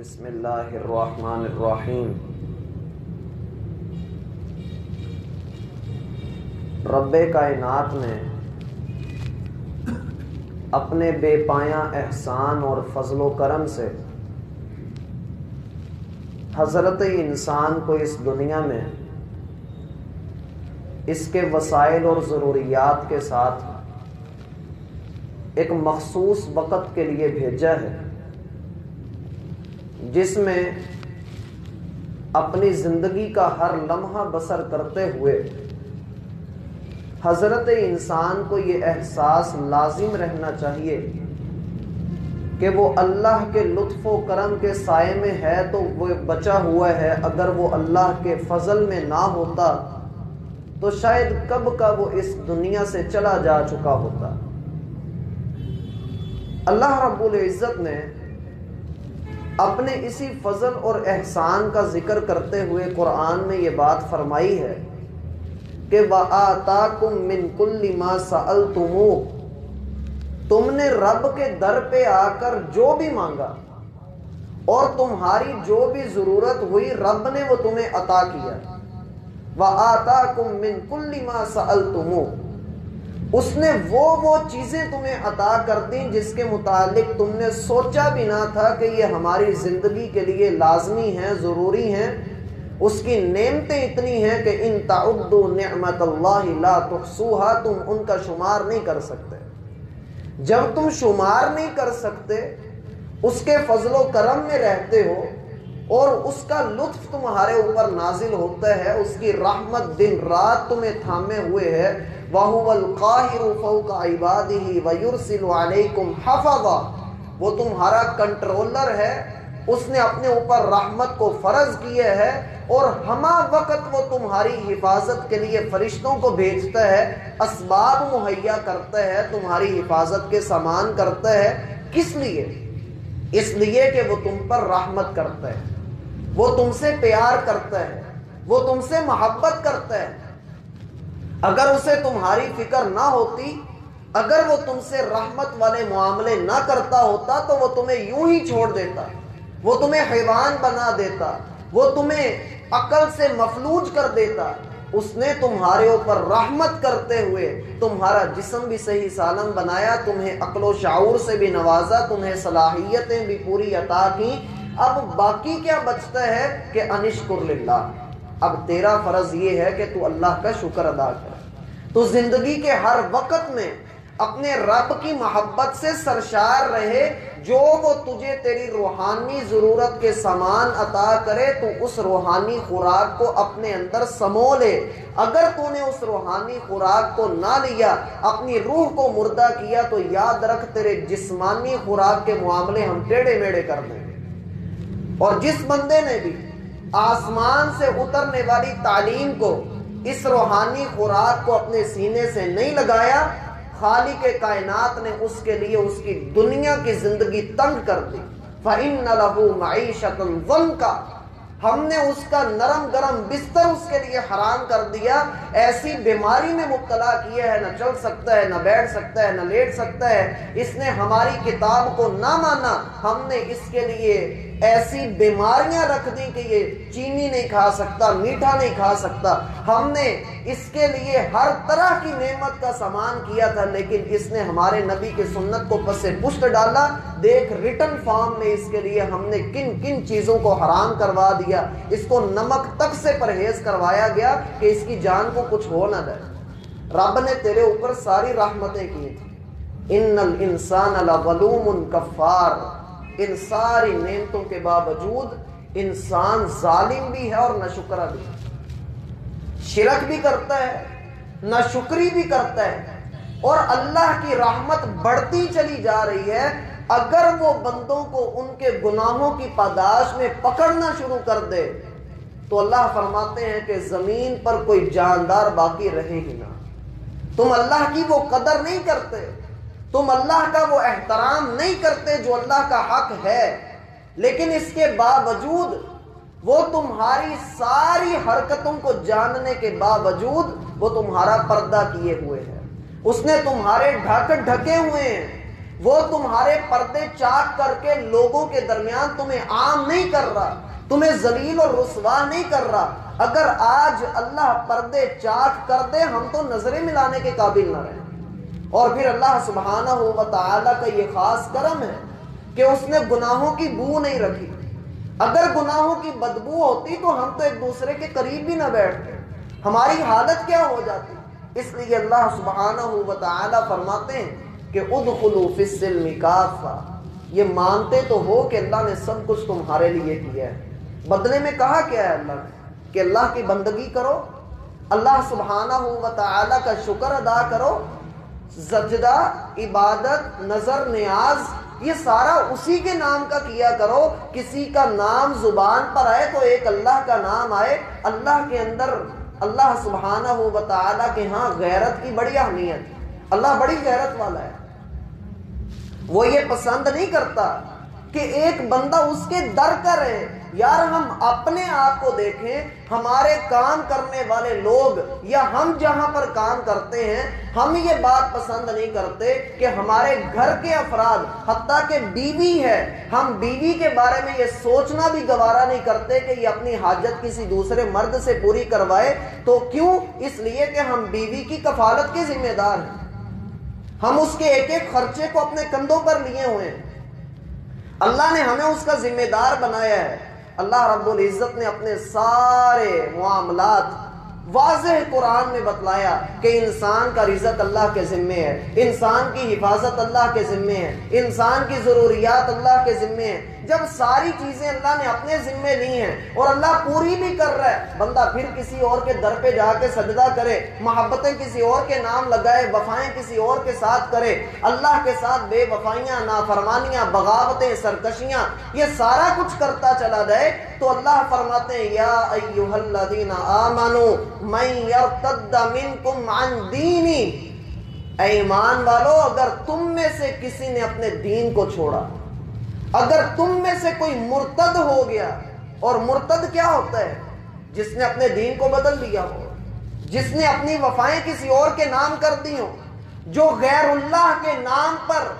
بسم اللہ الرحمن الرحیم۔ رب کائنات نے اپنے بے پایاں احسان اور فضل و کرم سے حضرت انسان کو اس دنیا میں اس کے وسائل اور ضروریات کے ساتھ ایک مخصوص وقت کے لیے بھیجا ہے، جس میں اپنی زندگی کا ہر لمحہ بسر کرتے ہوئے حضرت انسان کو یہ احساس لازم رہنا چاہیے کہ وہ اللہ کے لطف و کرم کے سائے میں ہے تو وہ بچا ہوا ہے، اگر وہ اللہ کے فضل میں نہ ہوتا تو شاید کب کا وہ اس دنیا سے چلا جا چکا ہوتا۔ اللہ رب العزت نے اپنے اسی فضل اور احسان کا ذکر کرتے ہوئے قرآن میں یہ بات فرمائی ہے کہ وَآتَاكُم مِّن كُلِّ مَا سَأَلْتُمُوهُ، تم نے رب کے در پہ آ کر جو بھی مانگا اور تمہاری جو بھی ضرورت ہوئی رب نے وہ تمہیں عطا کیا۔ وَآتَاكُم مِّن كُلِّ مَا سَأَلْتُمُوهُ، اس نے وہ چیزیں تمہیں عطا کر دیں جس کے متعلق تم نے سوچا بھی نہ تھا کہ یہ ہماری زندگی کے لیے لازمی ہیں، ضروری ہیں۔ اس کی نعمتیں اتنی ہیں کہ ان تعدوا نعمت اللہ لا تحصوها، تم ان کا شمار نہیں کر سکتے۔ جب تم شمار نہیں کر سکتے، اس کے فضل و کرم میں رہتے ہو اور اس کا لطف تمہارے اوپر نازل ہوتا ہے، اس کی رحمت دن رات تمہیں تھامے ہوئے ہے۔ وَهُوَ الْقَاهِرُ فَوْقَ عِبَادِهِ وَيُرْسِلُ عَلَيْكُمْ حَفَظًا، وہ تمہارا کنٹرولر ہے، اس نے اپنے اوپر رحمت کو فرض کیا ہے اور ہمہ وقت وہ تمہاری حفاظت کے لیے فرشتوں کو بھیجتا ہے، اسباب مہیا کرتا ہے، تمہاری حفاظت کے سامان کرتا ہے۔ کس لیے؟ اس لیے کہ وہ تم پر رحمت کرتا ہے، وہ تم سے پیار کرتا ہے، وہ تم سے محبت کرتا ہے۔ اگر اسے تمہاری فکر نہ ہوتی، اگر وہ تم سے رحمت والے معاملے نہ کرتا ہوتا تو وہ تمہیں یوں ہی چھوڑ دیتا، وہ تمہیں حیوان بنا دیتا، وہ تمہیں عقل سے مفلوج کر دیتا۔ اس نے تمہارے اوپر رحمت کرتے ہوئے تمہارا جسم بھی صحیح سالم بنایا، تمہیں عقل و شعور سے بھی نوازا، تمہیں صلاحیتیں بھی پوری عطا کی۔ اب باقی کیا بچتا ہے کہ انشکر للہ، اب تیرا فرض یہ ہے کہ تو اللہ کا شکر ادا کر، تو زندگی کے ہر وقت میں اپنے رب کی محبت سے سرشار رہے، جو وہ تجھے تیری روحانی ضرورت کے سامان عطا کرے تو اس روحانی خوراک کو اپنے اندر سمو لے۔ اگر تو نے اس روحانی خوراک کو نہ لیا، اپنی روح کو مردہ کیا، تو یاد رکھ تیرے جسمانی خوراک کے معاملے ہم ٹیڑے میڑے کر دیں گے۔ اور جس بندے نے بھی آسمان سے اترنے والی تعلیم کو، اس روحانی خوراک کو اپنے سینے سے نہیں لگایا، خالق کائنات نے اس کے لیے اس کی دنیا کی زندگی تنگ کر دی۔ فَإِنَّ لَهُ مَعِيشَةً ضَنْكَ، ہم نے اس کا نرم گرم بستر اس کے لیے حرام کر دیا، ایسی بیماری میں مبتلا کیا ہے، نہ چل سکتا ہے، نہ بیٹھ سکتا ہے، نہ لیٹ سکتا ہے۔ اس نے ہماری کتاب کو نہ مانا، ہم نے اس کے لیے ایسی بیماریاں رکھ دی کہ یہ چینی نہیں کھا سکتا، میٹھا نہیں کھا سکتا۔ ہم نے اس کے لیے ہر طرح کی نعمت کا سامان کیا تھا، لیکن اس نے ہمارے نبی کی سنت کو پس پشت ڈالا۔ دیکھ ریٹن فارم میں اس کے لیے ہم نے کن کن چیزوں کو حرام کروا دیا۔ اس کو نمک تک سے پرہیز کروایا گیا کہ اس کی جان کو کچھ ہو نہ جائے۔ رب نے تیرے اوپر ساری رحمتیں کی تھی۔ ان الانسان لظلوم کفار، ان ساری نعمتوں کے باوجود انسان ظالم بھی ہے اور ناشکرا بھی ہے، شرک بھی کرتا ہے، ناشکری بھی کرتا ہے، اور اللہ کی رحمت بڑھتی چلی جا رہی ہے۔ اگر وہ بندوں کو ان کے گناہوں کی پاداش میں پکڑنا شروع کر دے تو اللہ فرماتے ہیں کہ زمین پر کوئی جاندار باقی رہے ہی نہ۔ تم اللہ کی وہ قدر نہیں کرتے، تم اللہ کا وہ احترام نہیں کرتے جو اللہ کا حق ہے، لیکن اس کے باوجود وہ تمہاری ساری حرکتوں کو جاننے کے باوجود وہ تمہارا پردہ کیے ہوئے ہے۔ اس نے تمہارے ڈھکے ہوئے ہیں، وہ تمہارے پردے چاک کر کے لوگوں کے درمیان تمہیں عام نہیں کر رہا، تمہیں ذلیل اور رسوا نہیں کر رہا۔ اگر آج اللہ پردے چاک کر دے ہم تو نظریں ملانے کے قابل نہ رہیں۔ اور پھر اللہ سبحانہ و تعالیٰ کا یہ خاص کرم ہے کہ اس نے گناہوں کی بو نہیں رکھی۔ اگر گناہوں کی بدبو ہوتی تو ہم تو ایک دوسرے کے قریب بھی نہ بیٹھتے، ہماری حالت کیا ہو جاتی۔ اس لیے اللہ سبحانہ و تعالیٰ فرماتے ہیں کہ ادخلوا فی السلم کافہ، یہ مانتے تو ہو کہ اللہ نے سب کچھ تمہارے لیے کیا ہے، بدلے میں کہا کیا ہے اللہ نے کہ اللہ کی بندگی کرو، اللہ سبحانہ و تعالیٰ کا شکر ادا کرو، سجدہ، عبادت، نظر نیاز یہ سارا اسی کے نام کا کیا کرو۔ کسی کا نام زبان پر آئے تو ایک اللہ کا نام آئے۔ اللہ کے اندر اللہ سبحانہ و تعالیٰ کے ہاں غیرت کی بڑی اہمیت، اللہ بڑی غیرت والا ہے۔ وہ یہ پسند نہیں کرتا کہ ایک بندہ اس کے در کا رہے۔ یار ہم اپنے آپ کو دیکھیں، ہمارے کام کرنے والے لوگ یا ہم جہاں پر کام کرتے ہیں ہم یہ بات پسند نہیں کرتے کہ ہمارے گھر کے افراد، حتیٰ کہ بیوی ہے، ہم بیوی کے بارے میں یہ سوچنا بھی گوارا نہیں کرتے کہ یہ اپنی حاجت کسی دوسرے مرد سے پوری کروائے۔ تو کیوں؟ اس لیے کہ ہم بیوی کی کفالت کے ذمہ دار ہیں، ہم اس کے ایک ایک خرچے کو اپنے کندھوں پر لیے ہوئے ہیں، اللہ نے ہمیں اس کا ذمہ دار بنایا ہے۔ اللہ رب العزت نے اپنے سارے معاملات واضح قرآن میں بتلایا کہ انسان کا رزق اللہ کے ذمے ہے، انسان کی حفاظت اللہ کے ذمے ہے، انسان کی ضروریات اللہ کے ذمے ہیں۔ جب ساری چیزیں اللہ نے اپنے ذمے لی ہیں اور اللہ پوری بھی کر رہا ہے، بندہ پھر کسی اور کے در پہ جا کے سجدہ کرے، محبتیں کسی اور کے نام لگائے، وفائیں کسی اور کے ساتھ کرے، اللہ کے ساتھ بے وفائیاں، نافرمانیاں، بغاوتیں، سرکشیاں یہ سارا کچھ کرتا چلا جائے، تو اللہ فرماتے ہیں یا ایھا الذین آمنوا من یرتد منکم عن دینی، اے ایمان والو اگر تم میں سے کسی نے اپنے دین کو چھوڑا، اگر تم میں سے کوئی مرتد ہو گیا، اور مرتد کیا ہوتا ہے؟ جس نے اپنے دین کو بدل دیا ہو، جس نے اپنی وفائیں کسی اور کے نام کر دی ہو، جو غیر اللہ کے نام پر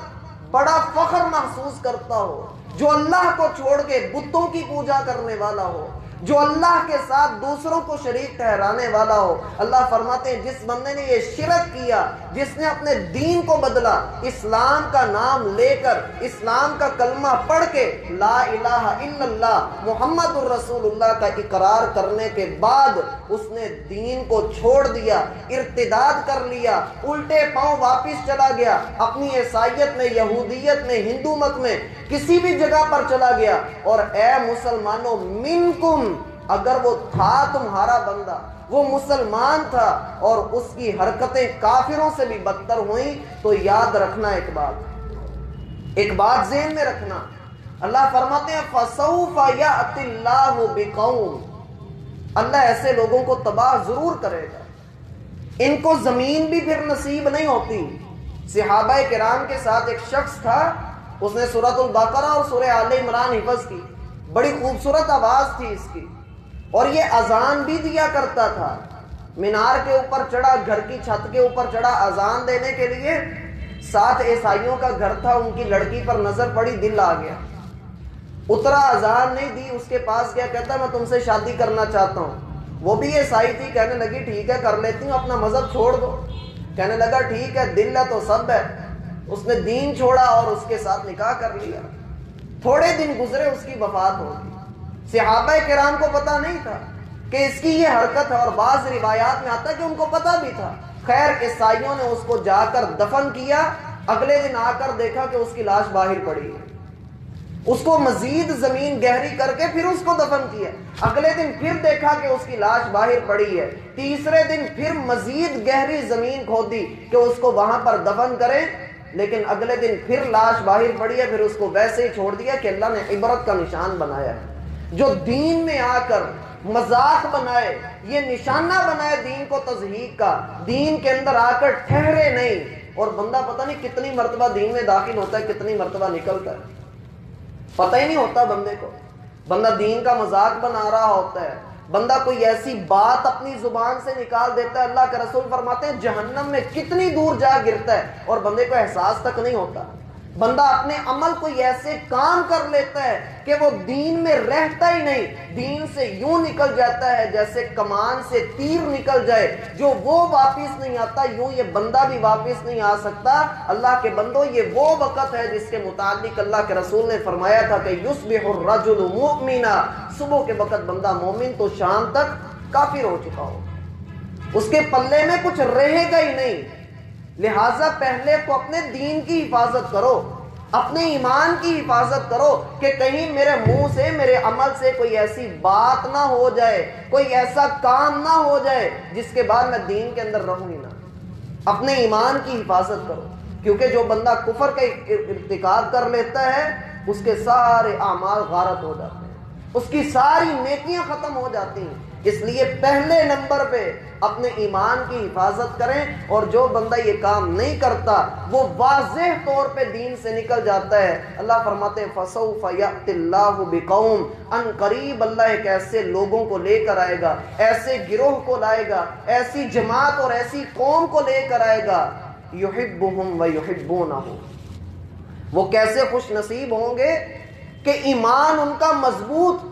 بڑا فخر محسوس کرتا ہو، جو اللہ کو چھوڑ کے بتوں کی پوجا کرنے والا ہو، جو اللہ کے ساتھ دوسروں کو شریک ٹھہرانے والا ہو۔ اللہ فرماتے ہیں جس بندے نے یہ شرک کیا، جس نے اپنے دین کو بدلا، اسلام کا نام لے کر، اسلام کا کلمہ پڑھ کے لا الہ الا اللہ محمد الرسول اللہ کا اقرار کرنے کے بعد اس نے دین کو چھوڑ دیا، ارتداد کر لیا، الٹے پاؤں واپس چلا گیا، اپنی عیسائیت میں، یہودیت میں، ہندو مت میں کسی بھی جگہ پر چلا گیا، اور اے مسلمانوں منکم، اگر وہ تھا تمہارا بندہ، وہ مسلمان تھا اور اس کی حرکتیں کافروں سے بھی بدتر ہوئیں، تو یاد رکھنا ایک بات ذہن میں رکھنا، اللہ فرماتے ہیں فَسَوْفَ يَأْتِ اللَّهُ بِقَوْمٍ، اللہ ایسے لوگوں کو تباہ ضرور کرے گا، ان کو زمین بھی پھر نصیب نہیں ہوتی۔ صحابہ کرام کے ساتھ ایک شخص تھا، اس نے سورۃ البقرہ اور سورہ آل عمران حفظ کی، بڑی خوبصورت آواز تھی اس کی، اور یہ اذان بھی دیا کرتا تھا، مینار کے اوپر چڑھا، گھر کی چھت کے اوپر چڑھا اذان دینے کے لیے، ساتھ عیسائیوں کا گھر تھا، ان کی لڑکی پر نظر پڑی، دل آ گیا، اترا، اذان نہیں دی، اس کے پاس گیا، کہتا میں تم سے شادی کرنا چاہتا ہوں۔ وہ بھی عیسائی تھی، کہنے لگی ٹھیک ہے کر لیتی ہوں، اپنا مذہب چھوڑ دو۔ کہنے لگا ٹھیک ہے، دل ہے تو سب ہے۔ اس نے دین چھوڑا اور اس کے ساتھ نکاح کر لیا، تھوڑے دن گزرے اس کی وفات ہو گئی۔ صحابہ کرام کو پتہ نہیں تھا کہ اس کی یہ حرکت ہے، اور بعض روایات میں آتا ہے کہ ان کو پتہ بھی تھا۔ خیر عیسائیوں نے اس کو جا کر دفن کیا، اگلے دن آ کر دیکھا کہ اس کی لاش باہر پڑی ہے، اس کو مزید زمین گہری کر کے پھر اس کو دفن کیا، اگلے دن پھر دیکھا کہ اس کی لاش باہر پڑی ہے، تیسرے دن پھر مزید گہری زمین کھودی کہ اس کو وہاں پر دفن کریں، لیکن اگلے دن پھر لاش باہر پڑی ہے، پھر اس کو ویسے ہی چھوڑ دیا کہ اللہ نے عبرت کا نشان بنایا ہے۔ جو دین میں آ کر مذاق بنائے، یہ نشانہ بنائے دین کو تضحیق کا، دین کے اندر آ کر ٹھہرے نہیں، اور بندہ پتہ نہیں کتنی مرتبہ دین میں داخل ہوتا ہے، کتنی مرتبہ نکلتا ہے، پتہ ہی نہیں ہوتا بندے کو۔ بندہ دین کا مذاق بنا رہا ہوتا ہے، بندہ کوئی ایسی بات اپنی زبان سے نکال دیتا ہے، اللہ کے رسول فرماتے ہیں جہنم میں کتنی دور جا گرتا ہے اور بندے کو احساس تک نہیں ہوتا۔ بندہ اپنے عمل کوئی ایسے کام کر لیتا ہے کہ وہ دین میں رہتا ہی نہیں، دین سے یوں نکل جاتا ہے جیسے کمان سے تیر نکل جائے، جو وہ واپس نہیں آتا یوں یہ بندہ بھی واپس نہیں آ سکتا۔ اللہ کے بندوں، یہ وہ وقت ہے جس کے متعلق اللہ کے رسول نے فرمایا تھا کہ یصبح الرجل مؤمنا، صبح کے وقت بندہ مومن تو شام تک کافر ہو چکا ہو، اس کے پلے میں کچھ رہے گا ہی نہیں۔ لہٰذا پہلے تو اپنے دین کی حفاظت کرو، اپنے ایمان کی حفاظت کرو کہ کہیں میرے منہ سے، میرے عمل سے کوئی ایسی بات نہ ہو جائے، کوئی ایسا کام نہ ہو جائے جس کے بعد میں دین کے اندر رہوں ہی نہ۔ اپنے ایمان کی حفاظت کرو، کیونکہ جو بندہ کفر کا ارتکاب کر لیتا ہے اس کے سارے اعمال غارت ہو جاتے ہیں، اس کی ساری نیکیاں ختم ہو جاتی ہیں۔ اس لیے پہلے نمبر پہ اپنے ایمان کی حفاظت کریں، اور جو بندہ یہ کام نہیں کرتا وہ واضح طور پہ دین سے نکل جاتا ہے۔ اللہ فرماتے ہیں فَسَوْفَ يَأْتِ اللَّهُ بِقَوْمٍ، ان قریب اللہ ایک ایسے لوگوں کو لے کر آئے گا، ایسے گروہ کو لائے گا، ایسی جماعت اور ایسی قوم کو لے کر آئے گا، يُحِبُّهُمْ وَيُحِبُّونَهُ، وہ کیسے خوش نصیب ہوں گے کہ ایمان ان کا مضبوط،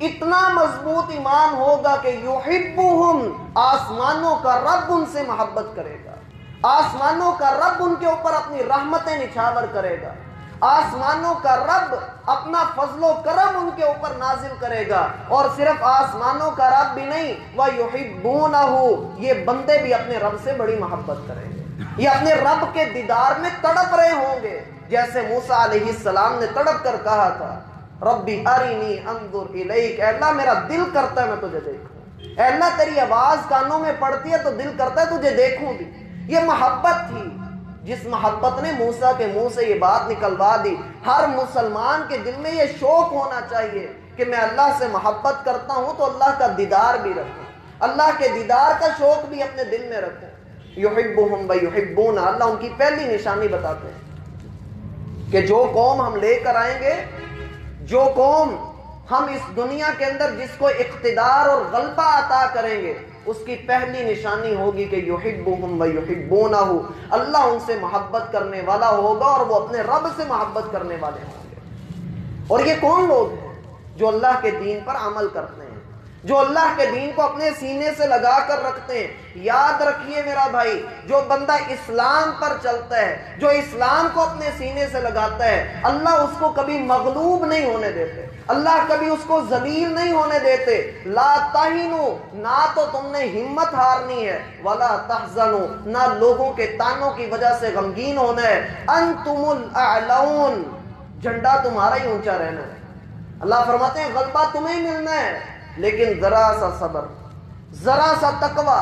اتنا مضبوط ایمان ہوگا کہ یحبہم، آسمانوں کا رب ان سے محبت کرے گا، آسمانوں کا رب ان کے اوپر اپنی رحمتیں نچھاور کرے گا، آسمانوں کا رب اپنا فضل و کرم ان کے اوپر نازل کرے گا، اور صرف آسمانوں کا رب بھی نہیں، وَيُحِبُّونَهُ، یہ بندے بھی اپنے رب سے بڑی محبت کریں گے، یہ اپنے رب کے دیدار میں تڑپ رہے ہوں گے، جیسے موسیٰ علیہ السلام نے تڑپ کر کہا تھا ربی ارینی انظر الیک، اے اللہ میرا دل کرتا ہے میں تجھے دیکھوں، اے اللہ تیری آواز کانوں میں پڑتی ہے تو دل کرتا ہے تجھے دیکھوں بھی۔ یہ محبت تھی جس محبت نے موسیٰ کے منہ سے یہ بات نکلوا دی۔ ہر مسلمان کے دل میں یہ شوق ہونا چاہیے کہ میں اللہ سے محبت کرتا ہوں تو اللہ کا دیدار بھی رکھوں، اللہ کے دیدار کا شوق بھی اپنے دل میں رکھوں۔ یحبہم ویحبون، اللہ ان کی پہلی نشانی بتاتے ہیں کہ جو قوم ہم لے کر آئیں گے، جو قوم ہم اس دنیا کے اندر جس کو اقتدار اور غلبہ عطا کریں گے، اس کی پہلی نشانی ہوگی کہ یحبہم ویحبونہ، اللہ ان سے محبت کرنے والا ہوگا اور وہ اپنے رب سے محبت کرنے والے ہوں گے۔ اور یہ کون لوگ ہیں؟ جو اللہ کے دین پر عمل کرتے ہیں، جو اللہ کے دین کو اپنے سینے سے لگا کر رکھتے ہیں۔ یاد رکھیے میرا بھائی، جو بندہ اسلام پر چلتا ہے، جو اسلام کو اپنے سینے سے لگاتا ہے، اللہ اس کو کبھی مغلوب نہیں ہونے دیتے، اللہ کبھی اس کو ذلیل نہیں ہونے دیتے۔ لا تہنوا، نہ تو تم نے ہمت ہارنی ہے، ولا تحزنوا، نہ لوگوں کے تانوں کی وجہ سے غمگین ہونا ہے۔ انتم الاعلون، جھنڈا تمہارا ہی اونچا رہنا ہے۔ اللہ فرماتے ہیں غلبہ تمہیں ملنا ہے، لیکن ذرا سا صبر، ذرا سا تقوی،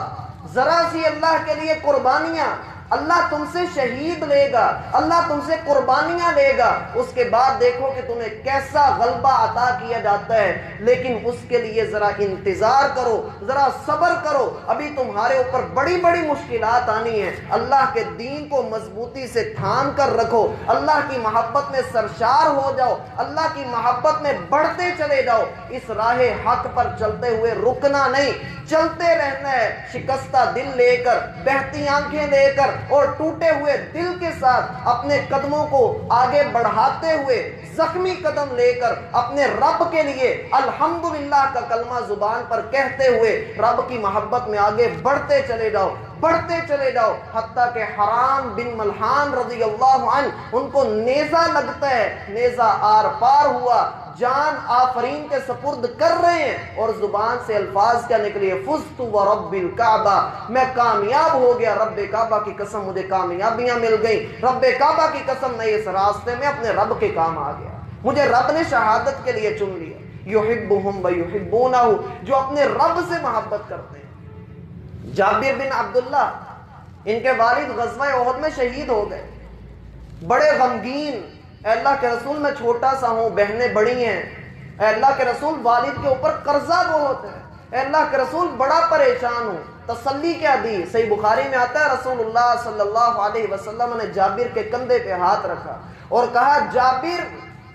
ذرا سی اللہ کے لیے قربانیاں، اللہ تم سے شہید لے گا، اللہ تم سے قربانیاں لے گا، اس کے بعد دیکھو کہ تمہیں کیسا غلبہ عطا کیا جاتا ہے۔ لیکن اس کے لیے ذرا انتظار کرو، ذرا صبر کرو، ابھی تمہارے اوپر بڑی بڑی مشکلات آنی ہیں۔ اللہ کے دین کو مضبوطی سے تھام کر رکھو، اللہ کی محبت میں سرشار ہو جاؤ، اللہ کی محبت میں بڑھتے چلے جاؤ، اس راہ حق پر چلتے ہوئے رکنا نہیں، چلتے رہنا ہے، شکستہ دل لے کر، بہتی آنکھیں لے کر اور ٹوٹے ہوئے دل کے ساتھ اپنے قدموں کو آگے بڑھاتے ہوئے، زخمی قدم لے کر اپنے رب کے لیے الحمدللہ کا کلمہ زبان پر کہتے ہوئے رب کی محبت میں آگے بڑھتے چلے جاؤ، بڑھتے چلے جاؤ، حتیٰ کہ حرام بن ملحان رضی اللہ عنہ، ان کو نیزہ لگتا ہے، نیزہ آر پار ہوا، جان آفرین کے سپرد کر رہے ہیں، اور زبان سے الفاظ کیا نکلی؟ فزت ورب الکعبہ، میں کامیاب ہو گیا، رب کعبہ کی قسم مجھے کامیابیاں مل گئی، رب کعبہ کی قسم میں اس راستے میں اپنے رب کے کام آ گیا، مجھے رب نے شہادت کے لیے چن لیا۔ یحبہم ویحبونہ، جو اپنے رب سے محبت کرتے ہیں۔ جابر بن عبداللہ، ان کے والد غزوہ احد میں شہید ہو گئے، بڑے غمگین، اے اللہ کے رسول میں چھوٹا سا ہوں، بہنیں بڑی ہیں، اے اللہ کے رسول والد کے اوپر قرضہ بہت ہے، اے اللہ کے رسول بڑا پریشان ہوں، تسلی کیا دی؟ صحیح بخاری میں آتا ہے رسول اللہ صلی اللہ علیہ وسلم نے جابر کے کندھے پہ ہاتھ رکھا اور کہا جابر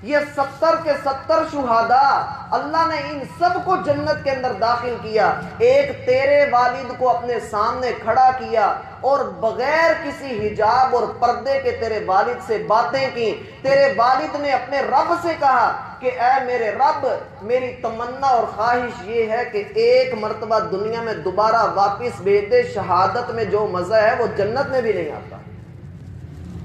یہ 70 کے 70 شہداء اللہ نے ان سب کو جنت کے اندر داخل کیا. ایک تیرے والد کو اپنے سامنے کھڑا کیا اور بغیر کسی حجاب اور پردے کے تیرے والد سے باتیں کی. تیرے والد نے اپنے رب سے کہا کہ اے میرے رب، میری تمنا اور خواہش یہ ہے کہ ایک مرتبہ دنیا میں دوبارہ واپس بھیج دے. شہادت میں جو مزہ ہے وہ جنت میں بھی نہیں آتا.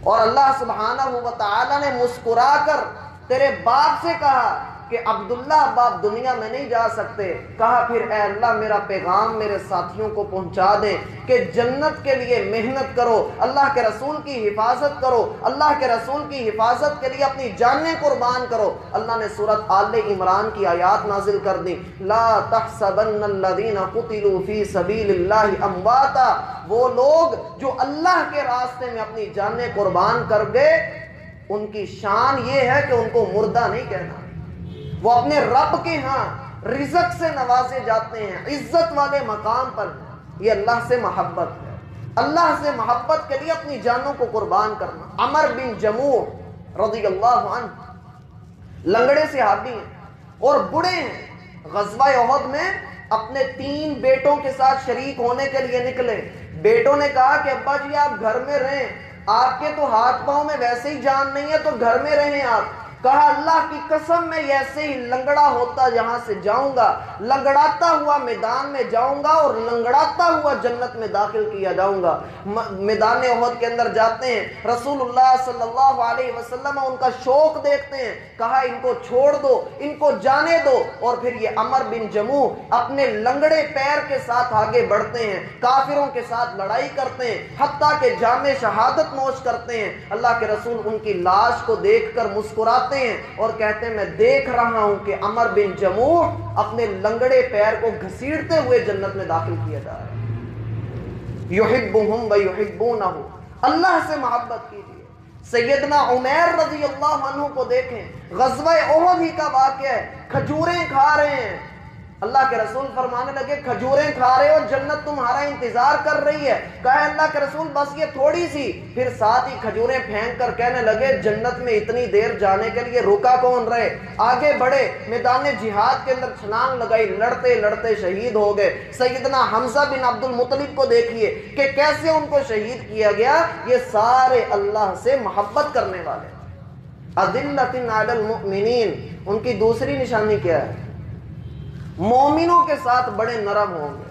اور اللہ سبحانہ و تعالی نے مسکرا کر تیرے باپ سے کہا کہ عبداللہ اب آپ دنیا میں نہیں جا سکتے. کہا پھر اے اللہ میرا پیغام میرے ساتھیوں کو پہنچا دیں کہ جنت کے لیے محنت کرو، اللہ کے رسول کی حفاظت کرو، اللہ کے رسول کی حفاظت کے لیے اپنی جانیں قربان کرو. اللہ نے سورۃ آل عمران کی آیات نازل کر دی. لا تحسبن الذین قتلوا فی سبیل اللہ امواتا، وہ لوگ جو اللہ کے راستے میں اپنی جانیں قربان کر گئے ان کی شان یہ ہے کہ ان کو مردہ نہیں کہنا. وہ اپنے رب کے ہاں رزق سے نوازے جاتے ہیں، عزت والے مقام پر. یہ اللہ سے محبت ہے، اللہ سے محبت کے لیے اپنی جانوں کو قربان کرنا. عمر بن جموح رضی اللہ عنہ لنگڑے صحابی ہیں اور بڑے ہیں. غزوہ احد میں اپنے 3 بیٹوں کے ساتھ شریک ہونے کے لیے نکلے. بیٹوں نے کہا کہ ابا جی آپ گھر میں رہیں، آپ کے تو ہاتھ پاؤں میں ویسے ہی جان نہیں ہے تو گھر میں رہیں آپ. کہا اللہ کی قسم میں ایسے ہی لنگڑا ہوتا یہاں سے جاؤں گا، لنگڑاتا ہوا میدان میں جاؤں گا اور لنگڑاتا ہوا جنت میں داخل کیا جاؤں گا. میدان احد کے اندر جاتے ہیں، رسول اللہ صلی اللہ علیہ وسلم ان کا شوق دیکھتے ہیں. کہا ان کو چھوڑ دو، ان کو جانے دو. اور پھر یہ عمر بن جموح اپنے لنگڑے پیر کے ساتھ آگے بڑھتے ہیں، کافروں کے ساتھ لڑائی کرتے ہیں، حتیٰ کہ جام شہادت نوش کرتے ہیں. اللہ کے رسول ان کی لاش کو دیکھ کر مسکراتے ہیں اور کہتے ہیں میں دیکھ رہا ہوں کہ عمر بن جموح اپنے لنگڑے پیر کو گھسیٹتے ہوئے جنت میں داخل کیا جا رہا ہے. یحبہم ویحبونہ، اللہ سے محبت کیجیے. سیدنا عمیر رضی اللہ عنہ کو دیکھیں، غزوہ احد ہی کا واقعہ ہے. کھجوریں کھا رہے ہیں، اللہ کے رسول فرمانے لگے کھجوریں کھا رہے ہو، جنت تمہارا انتظار کر رہی ہے. کہا اللہ کے رسول بس یہ تھوڑی سی. پھر ساتھ ہی کھجوریں پھینک کر کہنے لگے جنت میں اتنی دیر جانے کے لیے رکا کون رہے، آگے بڑھے. میدان جہاد کے اندر چھلانگ لگائی، لڑتے لڑتے شہید ہو گئے. سیدنا حمزہ بن عبد المطلب کو دیکھیے کہ کیسے ان کو شہید کیا گیا. یہ سارے اللہ سے محبت کرنے والے. اذلۃ علی المؤمنین، ان کی دوسری نشانی کیا ہے؟ مومنوں کے ساتھ بڑے نرم ہوں گے.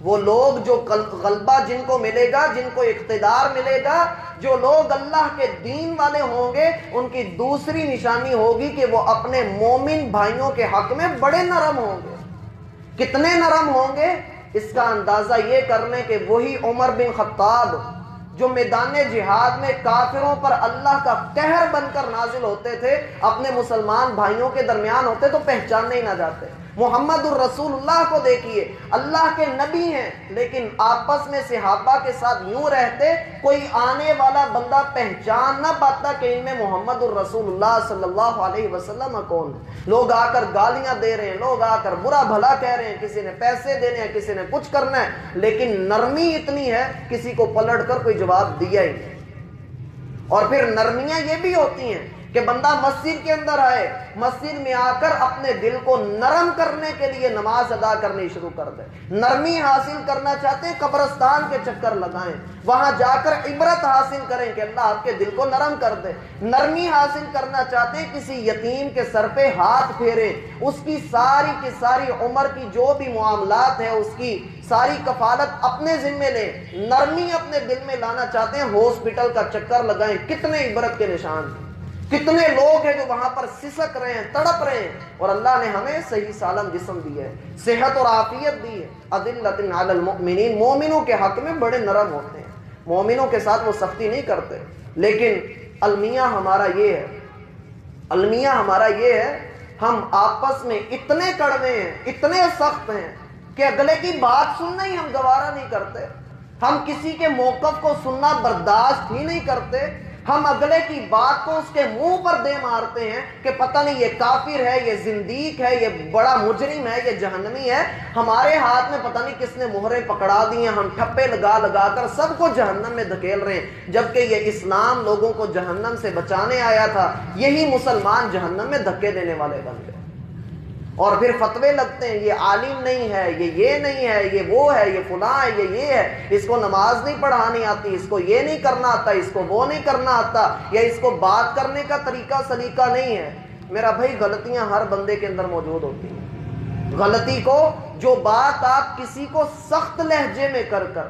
وہ لوگ جو غلبہ جن کو ملے گا، جن کو اقتدار ملے گا، جو لوگ اللہ کے دین والے ہوں گے، ان کی دوسری نشانی ہوگی کہ وہ اپنے مومن بھائیوں کے حق میں بڑے نرم ہوں گے. کتنے نرم ہوں گے اس کا اندازہ یہ کر لیں کہ وہی عمر بن خطاب جو میدان جہاد میں کافروں پر اللہ کا قہر بن کر نازل ہوتے تھے، اپنے مسلمان بھائیوں کے درمیان ہوتے تو پہچاننے ہی نہ جاتے. محمد الرسول اللہ کو دیکھیے، اللہ کے نبی ہیں لیکن آپس میں صحابہ کے ساتھ یوں رہتے کوئی آنے والا بندہ پہچان نہ پاتا کہ ان میں محمد الرسول اللہ صلی اللہ علیہ وسلم کون. لوگ آ کر گالیاں دے رہے ہیں، لوگ آ کر برا بھلا کہہ رہے ہیں، کسی نے پیسے دینے ہیں، کسی نے کچھ کرنا ہے، لیکن نرمی اتنی ہے کسی کو پلٹ کر کوئی جواب دیا ہی نہیں. اور پھر نرمیاں یہ بھی ہوتی ہیں کہ بندہ مسجد کے اندر آئے، مسجد میں آ کر اپنے دل کو نرم کرنے کے لیے نماز ادا کرنی شروع کر دے. نرمی حاصل کرنا چاہتے ہیں قبرستان کے چکر لگائیں، وہاں جا کر عبرت حاصل کریں کہ اللہ آپ کے دل کو نرم کر دے. نرمی حاصل کرنا چاہتے ہیں کسی یتیم کے سر پہ ہاتھ پھیریں، اس کی ساری عمر کی جو بھی معاملات ہیں اس کی ساری کفالت اپنے ذمے لیں. نرمی اپنے دل میں لانا چاہتے ہیں ہاسپٹل کا چکر لگائیں. کتنے عبرت کے نشان ہیں، کتنے لوگ ہیں جو وہاں پر سسک رہے ہیں، تڑپ رہے ہیں، اور اللہ نے ہمیں صحیح سالم جسم دی ہے، صحت اور عافیت دی ہے. اذلۃ علی المؤمنین، مومنوں کے حق میں بڑے نرم ہوتے ہیں، مومنوں کے ساتھ وہ سختی نہیں کرتے. لیکن المیہ ہمارا یہ ہے، المیہ ہمارا یہ ہے، ہم آپس میں اتنے کڑوے ہیں، اتنے سخت ہیں کہ اگلے کی بات سننا ہی ہم گوارا نہیں کرتے. ہم کسی کے موقف کو سننا برداشت ہی نہیں کرتے. ہم اگلے کی بات کو اس کے منہ پر دے مارتے ہیں کہ پتہ نہیں یہ کافر ہے، یہ زندیق ہے، یہ بڑا مجرم ہے، یہ جہنمی ہے. ہمارے ہاتھ میں پتہ نہیں کس نے مہریں پکڑا دی ہیں، ہم ٹھپے لگا لگا کر سب کو جہنم میں دھکیل رہے ہیں، جبکہ یہ اسلام لوگوں کو جہنم سے بچانے آیا تھا. یہی مسلمان جہنم میں دھکے دینے والے بن گئے. اور پھر فتوے لگتے ہیں، یہ عالم نہیں ہے، یہ نہیں ہے، یہ وہ ہے، یہ فلاں ہے، یہ ہے، اس کو نماز نہیں پڑھانی آتی، اس کو یہ نہیں کرنا آتا، اس کو وہ نہیں کرنا آتا، یا اس کو بات کرنے کا طریقہ سلیقہ نہیں ہے. میرا بھائی غلطیاں ہر بندے کے اندر موجود ہوتی ہیں. غلطی کو، جو بات آپ کسی کو سخت لہجے میں کر کر،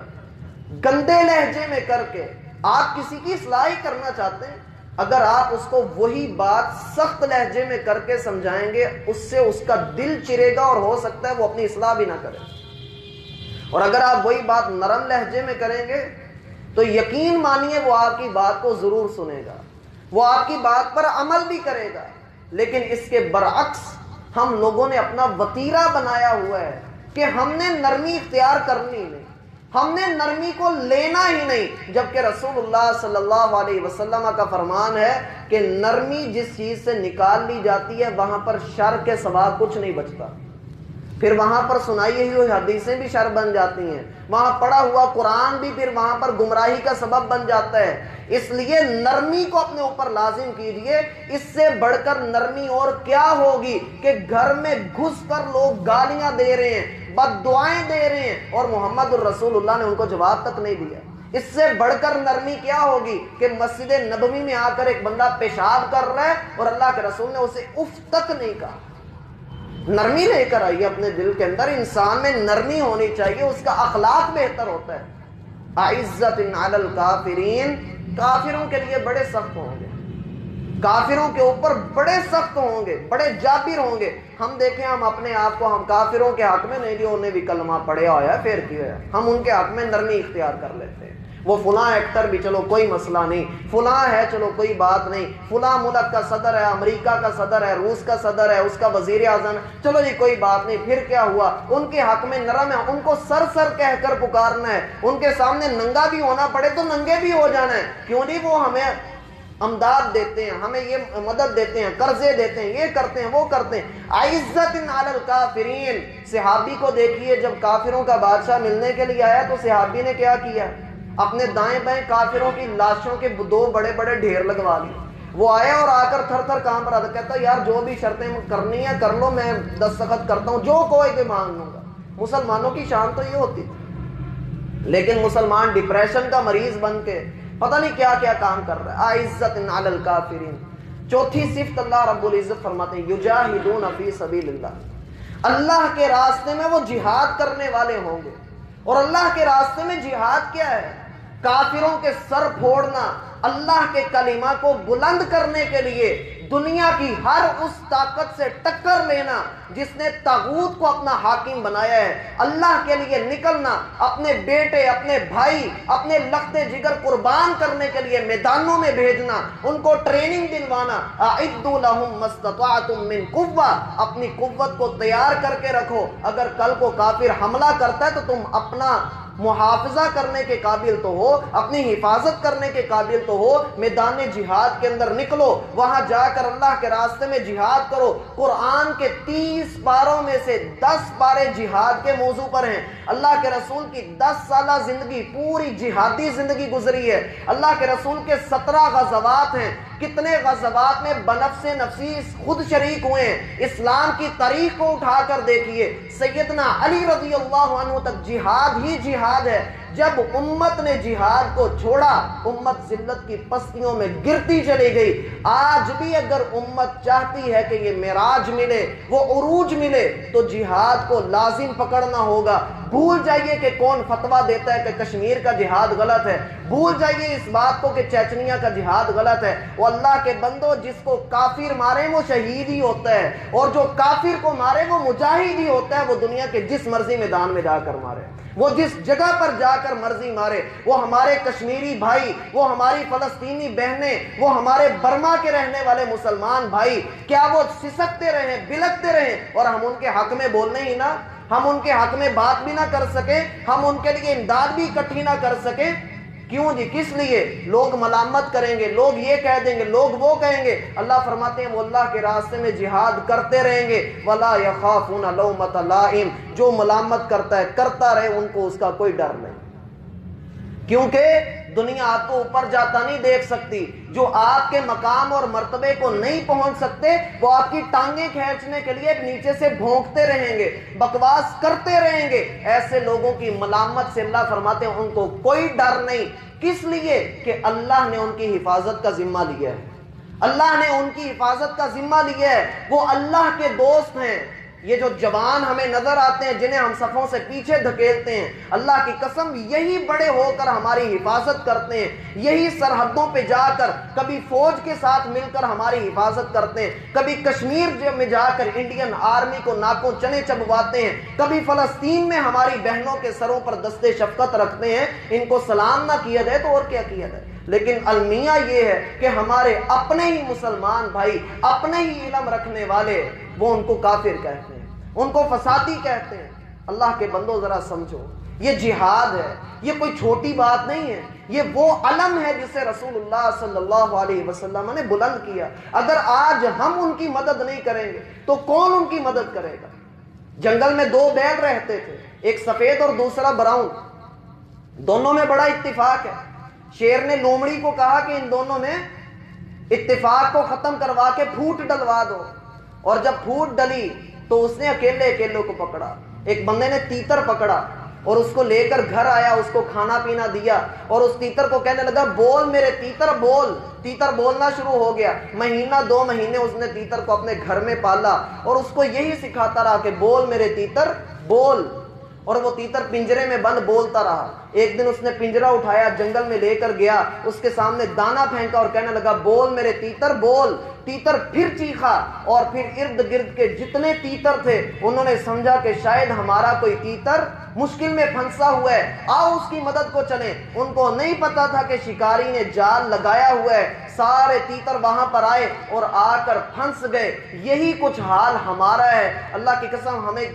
گندے لہجے میں کر کے آپ کسی کی اصلاح کرنا چاہتے ہیں، اگر آپ اس کو وہی بات سخت لہجے میں کر کے سمجھائیں گے، اس سے اس کا دل چرے گا اور ہو سکتا ہے وہ اپنی اصلاح بھی نہ کرے. اور اگر آپ وہی بات نرم لہجے میں کریں گے تو یقین مانیے وہ آپ کی بات کو ضرور سنے گا، وہ آپ کی بات پر عمل بھی کرے گا. لیکن اس کے برعکس ہم لوگوں نے اپنا وتیرہ بنایا ہوا ہے کہ ہم نے نرمی اختیار کرنی نہیں، ہم نے نرمی کو لینا ہی نہیں، جبکہ رسول اللہ صلی اللہ علیہ وسلم کا فرمان ہے کہ نرمی جس چیز سے نکال لی جاتی ہے وہاں پر شر کے سوا کچھ نہیں بچتا. پھر وہاں پر سنائی ہوئی حدیثیں بھی شر بن جاتی ہیں، وہاں پڑھا ہوا قرآن بھی پھر وہاں پر گمراہی کا سبب بن جاتا ہے. اس لیے نرمی کو اپنے اوپر لازم کیجئے. اس سے بڑھ کر نرمی اور کیا ہوگی کہ گھر میں گھس کر لوگ گالیاں دے رہے ہیں، بد دعائیں دے رہے ہیں، اور محمد الرسول اللہ نے ان کو جواب تک نہیں دیا. اس سے بڑھ کر نرمی کیا ہوگی کہ مسجد نبوی میں آ کر ایک بندہ پیشاب کر رہا ہے اور اللہ کے رسول نے اسے اف تک نہیں کہا. نرمی لے کر آئیے اپنے دل کے اندر. انسان میں نرمی ہونی چاہیے، اس کا اخلاق بہتر ہوتا ہے. عزت علی الکافرین، کافروں کے لیے بڑے سخت ہوں گے، کافروں کے اوپر بڑے سخت ہوں گے، بڑے جابر ہوں گے. ہم دیکھیں، ہم اپنے آپ کو ہم کافروں کے حق میں نہیں، جو انہیں بھی کلمہ پڑھیا ہوا ہے پھر کیا ہے، ہم ان کے حق میں نرمی اختیار کر لیتے ہیں. وہ فلاں ایکٹر بھی چلو کوئی مسئلہ نہیں، فلاں ہے چلو کوئی بات نہیں، فلاں ملک کا صدر ہے، امریکہ کا صدر ہے، روس کا صدر ہے، اس کا وزیر اعظم ہے، چلو جی کوئی بات نہیں، پھر کیا ہوا، ان کے حق میں نرم ہے. ان کو سر سر کہہ کر پکارنا ہے، ان کے سامنے ننگا بھی ہونا پڑے تو ننگے بھی ہو جانا ہے. کیوں نہیں؟ وہ ہمیں امداد دیتے ہیں، ہمیں یہ مدد دیتے ہیں، قرضے دیتے ہیں، یہ کرتے ہیں، وہ کرتے ہیں. عزت علی الکافرین. صحابی کو دیکھیے، جب کافروں کا بادشاہ ملنے کے لیے آیا تو صحابی نے کیا کیا؟ اپنے دائیں بائیں کافروں کی لاشوں کے دو بڑے بڑے ڈھیر لگوا لیے. وہ آیا اور آ کر تھر تھر کام پر آتا، کہتا یار جو بھی شرطیں کرنی ہے کر لو، میں دستخط کرتا ہوں، جو کوئی بھی مانگ لوں گا. مسلمانوں کی شان تو یہ ہوتی تھی، لیکن مسلمان ڈپریشن کا مریض بن کے پتہ نہیں کیا کیا کام کر رہا ہے. عزت علی الکافرین. چوتھی صفت اللہ رب العزت فرماتے ہیں یجاہدون فی سبیل اللہ، اللہ کے راستے میں وہ جہاد کرنے والے ہوں گے. اور اللہ کے راستے میں جہاد کیا ہے؟ کافروں کے سر پھوڑنا، اللہ کے کلمہ کو بلند کرنے کے لیے دنیا کی ہر اس طاقت سے ٹکر لینا جس نے طاغوت کو اپنا حاکم بنایا ہے، اللہ کے لیے نکلنا، اپنے بیٹے، اپنے بھائی، اپنے لخت جگر قربان کرنے کے لیے میدانوں میں بھیجنا، ان کو ٹریننگ دلوانا. اعدوا لهم ما استطعتم من قوة، اپنی قوت کو تیار کر کے رکھو، اگر کل کو کافر حملہ کرتا ہے تو تم اپنا محافظہ کرنے کے قابل تو ہو، اپنی حفاظت کرنے کے قابل تو ہو. میدان جہاد کے اندر نکلو، وہاں جا کر اللہ کے راستے میں جہاد کرو. قرآن کے 30 پاروں میں سے 10 پارے جہاد کے موضوع پر ہیں. اللہ کے رسول کی 10 سالہ زندگی پوری جہادی زندگی گزری ہے. اللہ کے رسول کے 17 غزوات ہیں. کتنے غزوات میں بنفس نفسی خود شریک ہوئے ہیں. اسلام کی تاریخ کو اٹھا کر دیکھیے، سیدنا علی رضی اللہ عنہ تک جہاد ہی جہاد ہے. جب امت نے جہاد کو چھوڑا، امت ذلت کی پستیوں میں گرتی چلی گئی. آج بھی اگر امت چاہتی ہے کہ یہ معراج ملے، وہ عروج ملے، تو جہاد کو لازم پکڑنا ہوگا. بھول جائیے کہ کون فتویٰ دیتا ہے کہ کشمیر کا جہاد غلط ہے، بھول جائیے اس بات کو کہ چیچنیا کا جہاد غلط ہے. وہ اللہ کے بندو، جس کو کافر مارے وہ شہید ہی ہوتا ہے، اور جو کافر کو مارے وہ مجاہد ہی ہوتا ہے. وہ دنیا کے جس مرضی میدان میں جا کر مارے، وہ جس جگہ پر جا کر مرضی مارے، وہ ہمارے کشمیری بھائی، وہ ہماری فلسطینی بہنیں، وہ ہمارے برما کے رہنے والے مسلمان بھائی، کیا وہ سسکتے رہیں، بلکتے رہیں اور ہم ان کے حق میں بولنے ہی نہ، ہم ان کے حق میں بات بھی نہ کر سکیں، ہم ان کے لیے امداد بھی اکٹھی نہ کر سکیں؟ کیوں جی؟ کس لیے؟ لوگ ملامت کریں گے، لوگ یہ کہہ دیں گے، لوگ وہ کہیں گے۔ اللہ فرماتے ہیں وہ اللہ کے راستے میں جہاد کرتے رہیں گے۔ وَلَا يَخَافُونَ لَوْمَةَ لَائِمٍ، جو ملامت کرتا ہے کرتا رہے، ان کو اس کا کوئی ڈر نہیں، کیونکہ دنیا آپ کو اوپر جاتا نہیں دیکھ سکتی۔ جو آپ کے مقام اور مرتبے کو نہیں پہنچ سکتے وہ آپ کی ٹانگیں کھینچنے کے لیے نیچے سے بھونکتے رہیں گے، بکواس کرتے رہیں گے۔ ایسے لوگوں کی ملامت سے اللہ فرماتے ہیں ان کو کوئی ڈر نہیں۔ کس لیے؟ کہ اللہ نے ان کی حفاظت کا ذمہ لیا ہے، اللہ نے ان کی حفاظت کا ذمہ لیا ہے، وہ اللہ کے دوست ہیں۔ یہ جو جوان ہمیں نظر آتے ہیں جنہیں ہم صفوں سے پیچھے دھکیلتے ہیں، اللہ کی قسم یہی بڑے ہو کر ہماری حفاظت کرتے ہیں، یہی سرحدوں پہ جا کر کبھی فوج کے ساتھ مل کر ہماری حفاظت کرتے ہیں، کبھی کشمیر میں جا کر انڈین آرمی کو ناکوں چنے چبواتے ہیں، کبھی فلسطین میں ہماری بہنوں کے سروں پر دستے شفقت رکھتے ہیں۔ ان کو سلام نہ کیا جائے تو اور کیا کیا جائے؟ لیکن المیہ یہ ہے کہ ہمارے اپنے ہی مسلمان بھائی، اپنے ہی علم رکھنے والے، وہ ان کو کافر کہتے ہیں، ان کو فسادی کہتے ہیں۔ اللہ کے بندو ذرا سمجھو، یہ جہاد ہے، یہ کوئی چھوٹی بات نہیں ہے، یہ وہ علم ہے جسے رسول اللہ صلی اللہ علیہ وسلم نے بلند کیا۔ اگر آج ہم ان کی مدد نہیں کریں گے تو کون ان کی مدد کرے گا؟ جنگل میں دو بیل رہتے تھے، ایک سفید اور دوسرا براؤن، دونوں میں بڑا اتفاق ہے۔ شیر نے لومڑی کو کہا کہ ان دونوں میں اتفاق کو ختم کروا کے پھوٹ ڈلوا دو، اور جب پھوٹ ڈلی تو اس نے اکیلے کو پکڑا۔ ایک بندے نے تیتر پکڑا اور اس کو لے کر گھر آیا، اس کو کھانا پینا دیا اور اس تیتر کو کہنے لگا بول میرے تیتر بول۔ تیتر بولنا شروع ہو گیا۔ مہینہ 2 مہینے اس نے تیتر کو اپنے گھر میں پالا اور اس کو یہی سکھاتا رہا کہ بول میرے تیتر بول، اور وہ تیتر پنجرے میں بند بولتا رہا۔ ایک دن اس نے پنجرا اٹھایا، جنگل میں لے کر گیا، اس کے سامنے دانا پھینکا اور کہنے لگا بول میرے تیتر بول۔ تیتر پھر چیخا اور پھر ارد گرد کے جتنے تیتر تھے انہوں نے سمجھا کہ شاید ہمارا کوئی تیتر مشکل میں پھنسا ہوا ہے، آؤ اس کی مدد کو چلیں۔ ان کو نہیں پتا تھا کہ شکاری نے جال لگایا ہوا ہے۔ سارے تیتر وہاں پر آئے اور آ کر پھنس گئے۔ یہی کچھ حال ہمارا ہے۔ اللہ کی قسم ہمیں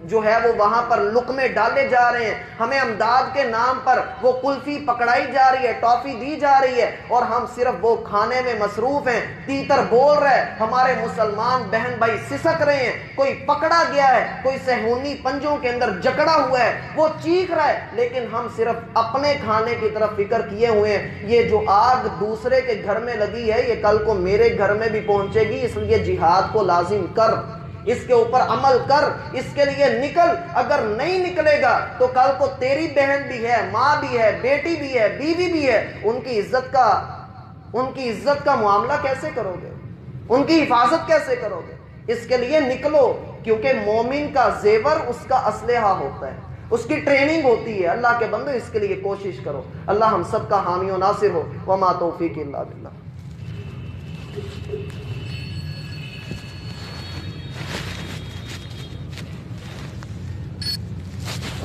جو ہے وہ وہاں پر لقمے ڈالے جا رہے ہیں، ہمیں امداد کے نام پر وہ کلفی پکڑائی جا رہی ہے، ٹافی دی جا رہی ہے، اور ہم صرف وہ کھانے میں مصروف ہیں۔ تیتر بول رہا ہے، ہمارے مسلمان بہن بھائی سسک رہے ہیں، کوئی پکڑا گیا ہے، کوئی سہونی پنجوں کے اندر جکڑا ہوا ہے، وہ چیخ رہا ہے، لیکن ہم صرف اپنے کھانے کی طرف فکر کیے ہوئے ہیں۔ یہ جو آگ دوسرے کے گھر میں لگی ہے یہ کل کو میرے گھر میں بھی پہنچے گی، اس لیے جہاد کو لازم کر، اس کے اوپر عمل کر، اس کے لیے نکل۔ اگر نہیں نکلے گا تو کل کو تیری بہن بھی ہے، ماں بھی ہے، بیٹی بھی ہے، بیوی بھی ہے، ان کی عزت کا معاملہ کیسے کرو گے؟ ان کی حفاظت کیسے کرو گے؟ اس کے لیے نکلو، کیونکہ مومن کا زیور اس کا اسلحہ ہوتا ہے، اس کی ٹریننگ ہوتی ہے۔ اللہ کے بندو اس کے لیے کوشش کرو۔ اللہ ہم سب کا حامی و ناصر ہو۔ وما توفیق الا باللہ۔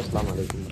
السلام علیکم۔